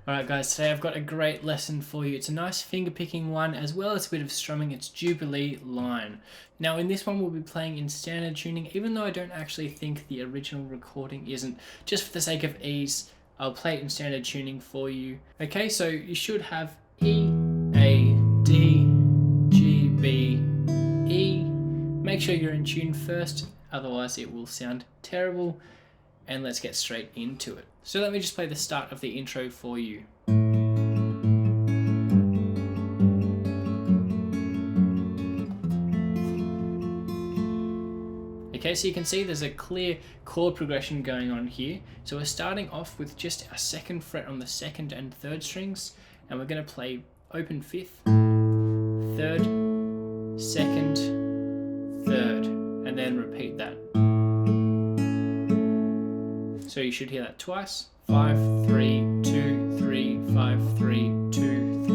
Alright guys, today I've got a great lesson for you. It's a nice finger picking one as well as a bit of strumming. It's Jubilee Line. Now in this one we'll be playing in standard tuning, even though I don't actually think the original recording isn't. Just for the sake of ease, I'll play it in standard tuning for you. Okay, so you should have E, A, D, G, B, E. Make sure you're in tune first, otherwise it will sound terrible. And let's get straight into it. So let me just play the start of the intro for you. Okay, so you can see there's a clear chord progression going on here. So we're starting off with just our second fret on the second and third strings, and we're going to play open fifth, third, second, third, and then repeat that. So you should hear that twice. 5, 3, 2, 3, 5, 3, 2, 3.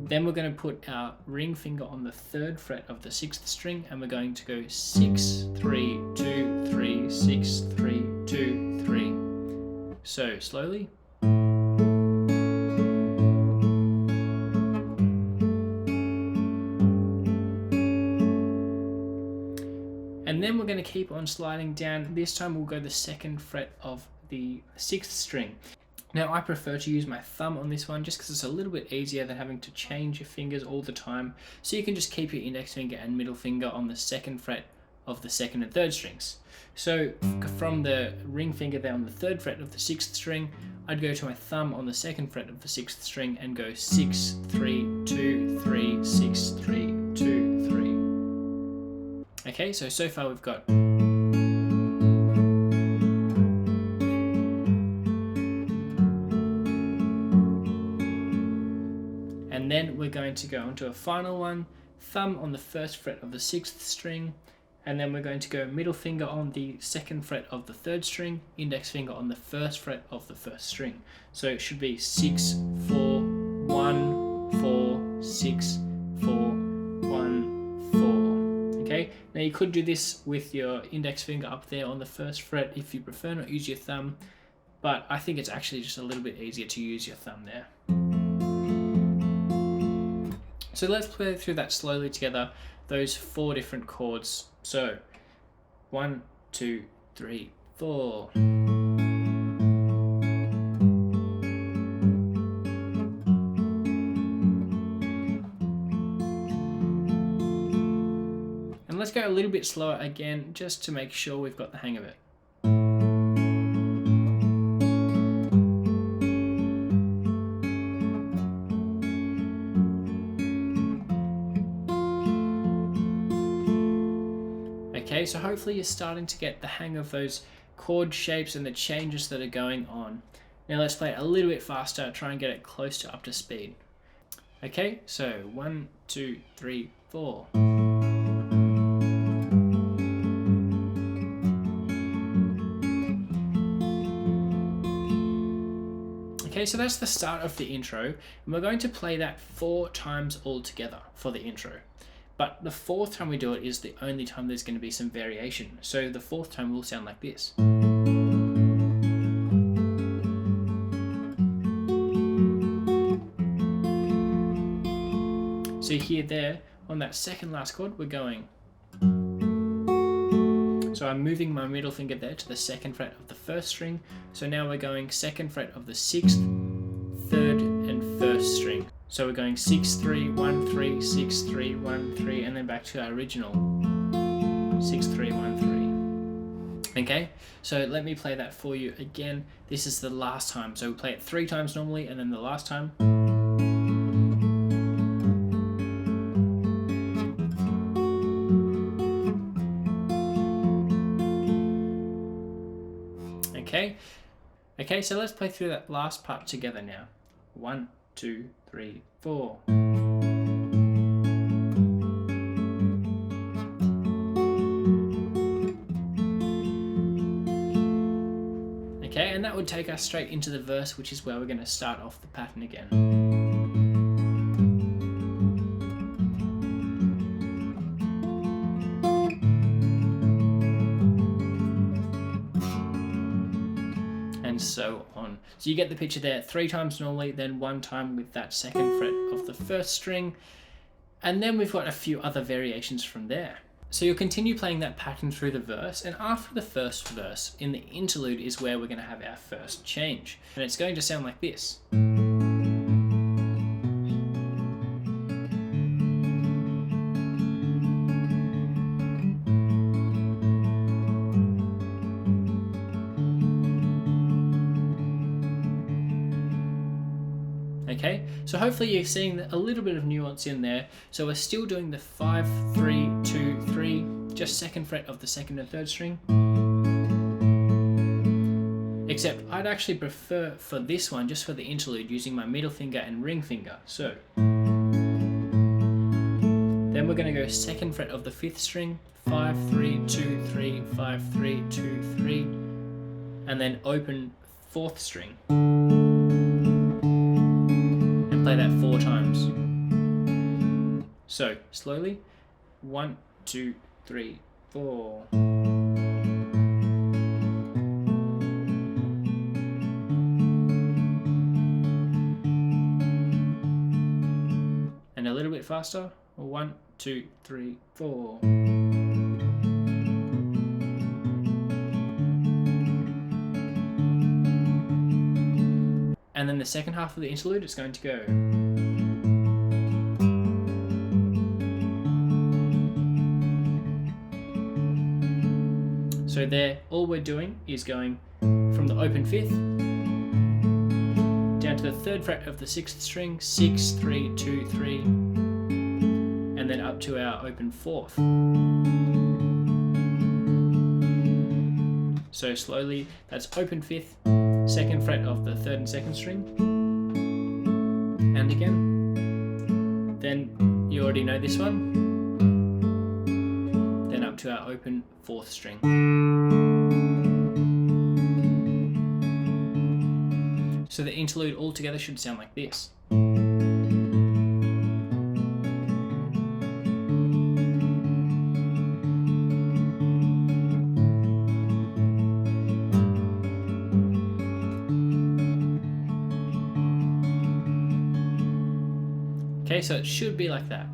Then we're going to put our ring finger on the third fret of the sixth string, and we're going to go 6, 3, 2, 3, 6, 3, 2, 3. So slowly. And then we're going to keep on sliding down. This time we'll go the second fret of the sixth string. Now I prefer to use my thumb on this one just because it's a little bit easier than having to change your fingers all the time. So you can just keep your index finger and middle finger on the second fret of the second and third strings. So from the ring finger there on the third fret of the sixth string, I'd go to my thumb on the second fret of the sixth string and go 6, 3, 2, 3, 6, 3, 2, 3. Okay, so far we've got. And then we're going to go on to a final one, thumb on the first fret of the sixth string, and then we're going to go middle finger on the second fret of the third string, index finger on the first fret of the first string. So it should be 6, 4, 1, 4, 6, 4, 1, 4. Okay, now you could do this with your index finger up there on the first fret if you prefer not use your thumb, but I think it's actually just a little bit easier to use your thumb there. So let's play through that slowly together, those 4 different chords. So 1, 2, 3, 4. And let's go a little bit slower again, just to make sure we've got the hang of it. Okay, so hopefully you're starting to get the hang of those chord shapes and the changes that are going on. Now let's play it a little bit faster, try and get it close to up to speed. Okay, so 1, 2, 3, 4. Okay, so that's the start of the intro, and we're going to play that 4 times all together for the intro. But the 4th time we do it is the only time there's going to be some variation. So the 4th time will sound like this. So you hear there, on that second last chord, we're going. So I'm moving my middle finger there to the second fret of the first string. So now we're going second fret of the 6th, 3rd, and 1st string. So we're going 6, 3, 1, 3, 6, 3, 1, 3, and then back to our original 6, 3, 1, 3. Okay, so let me play that for you again. This is the last time. So we play it 3 times normally, and then the last time. Okay, so let's play through that last part together now. 1, 2, 3, 4. Okay, and that would take us straight into the verse, which is where we're going to start off the pattern again. And so on. So you get the picture there, 3 times normally, then 1 time with that 2nd fret of the 1st string, and then we've got a few other variations from there. So you'll continue playing that pattern through the verse, and after the first verse, in the interlude is where we're going to have our first change. And it's going to sound like this. Okay, so hopefully you're seeing a little bit of nuance in there. So we're still doing the 5, 3, 2, 3, just 2nd fret of the 2nd and 3rd string. Except I'd actually prefer for this one, just for the interlude, using my middle finger and ring finger. So then we're going to go 2nd fret of the 5th string, 5, 3, 2, 3, 5, 3, 2, 3, and then open 4th string. Play that 4 times. So slowly, 1, 2, 3, 4. And a little bit faster. 1, 2, 3, 4. And then the second half of the interlude is going to go. So there, all we're doing is going from the open 5th down to the 3rd fret of the 6th string, 6, 3, 2, 3, and then up to our open 4th. So slowly, that's open 5th, 2nd fret of the 3rd and 2nd string, and again, then you already know this one, then up to our open 4th string. So the interlude altogether should sound like this. Okay, so it should be like that.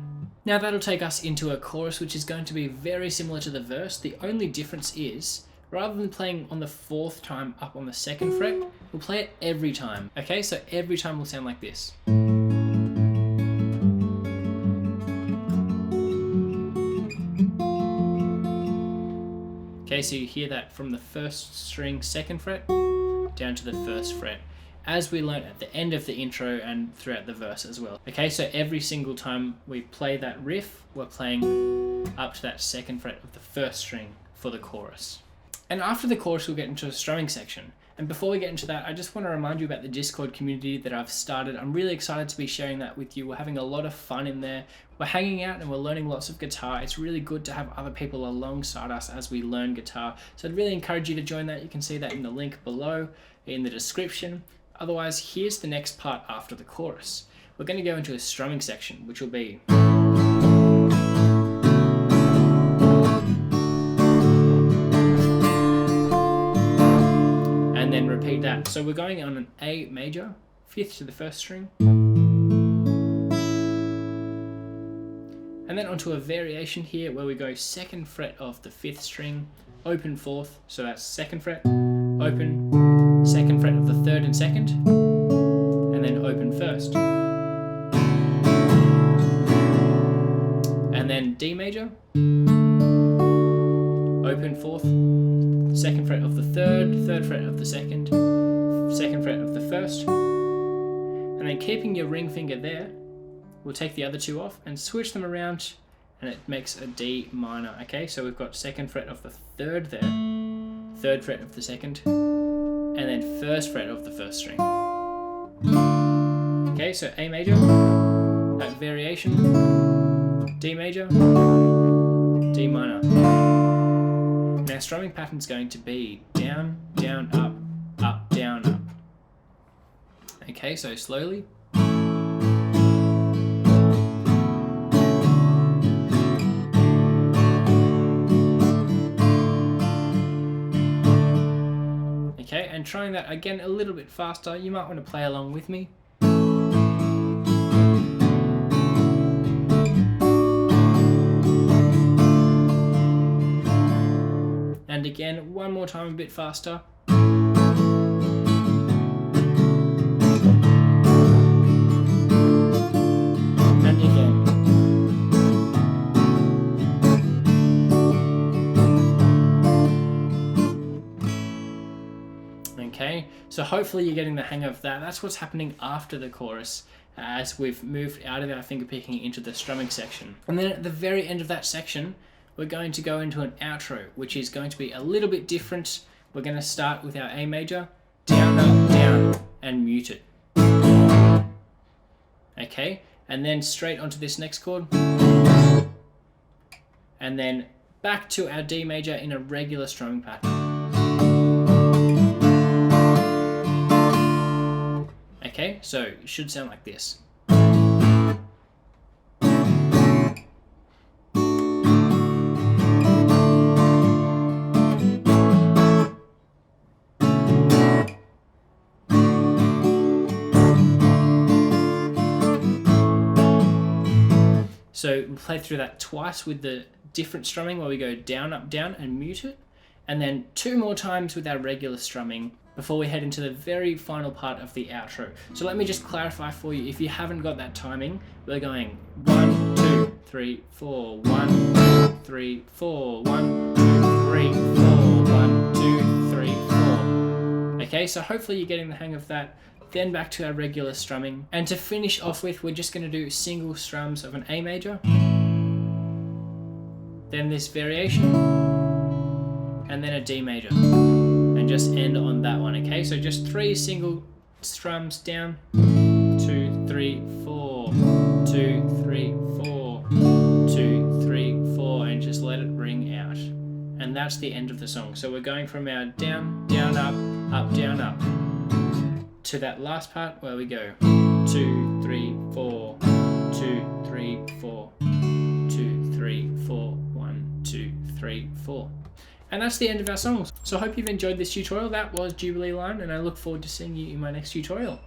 Now that'll take us into a chorus, which is going to be very similar to the verse. The only difference is, rather than playing on the 4th time up on the 2nd fret, we'll play it every time. Okay, so every time will sound like this. Okay, so you hear that from the 1st string 2nd fret down to the 1st fret, as we learned at the end of the intro and throughout the verse as well. Okay, so every single time we play that riff, we're playing up to that 2nd fret of the 1st string for the chorus. And after the chorus, we'll get into a strumming section. And before we get into that, I just want to remind you about the Discord community that I've started. I'm really excited to be sharing that with you. We're having a lot of fun in there. We're hanging out and we're learning lots of guitar. It's really good to have other people alongside us as we learn guitar. So I'd really encourage you to join that. You can see that in the link below in the description. Otherwise, here's the next part after the chorus. We're going to go into a strumming section, which will be... and then repeat that. So we're going on an A major, 5th to the 1st string. And then onto a variation here where we go 2nd fret of the 5th string, open 4th, so that's 2nd fret, open, 2nd fret of the 3rd and 2nd, and then open 1st. And then D major, open 4th, 2nd fret of the 3rd, 3rd fret of the 2nd, 2nd fret of the 1st, and then keeping your ring finger there, we'll take the other 2 off and switch them around, and it makes a D minor. Okay, so we've got 2nd fret of the 3rd there, 3rd fret of the 2nd, and then 1st fret of the 1st string. Okay, so A major, that variation, D major, D minor. Now strumming pattern's going to be down, down, up, up, down, up. Okay, so slowly. Okay, and and trying that again a little bit faster. You might want to play along with me. And again, one more time a bit faster. And again. Okay, so hopefully you're getting the hang of that. That's what's happening after the chorus, as we've moved out of our finger picking into the strumming section. And then at the very end of that section, we're going to go into an outro, which is going to be a little bit different. We're going to start with our A major, down, up, down, and mute it. Okay, and then straight onto this next chord. And then back to our D major in a regular strumming pattern. Okay, so it should sound like this. So we'll play through that twice with the different strumming where we go down, up, down and mute it. And then 2 more times with our regular strumming before we head into the very final part of the outro. So let me just clarify for you, if you haven't got that timing, we're going 1, 2, 3, 4, 1, 2, 3, 4, 1, 2, 3, 4, 1, 2, 3, 4. Okay, so hopefully you're getting the hang of that. Then back to our regular strumming. And to finish off with, we're just going to do single strums of an A major. Then this variation. And then a D major. And just end on that one, okay? So just 3 single strums down. 2, 3, 4. 2, 3, 4. 2, 3, 4. And just let it ring out. And that's the end of the song. So we're going from our down, down, up, down, up. To that last part where we go 2, 3, 4, 2, 3, 4, 2, 3, 4, 1, 2, 3, 4. And that's the end of our songs. So I hope you've enjoyed this tutorial. That was Jubilee Line, and I look forward to seeing you in my next tutorial.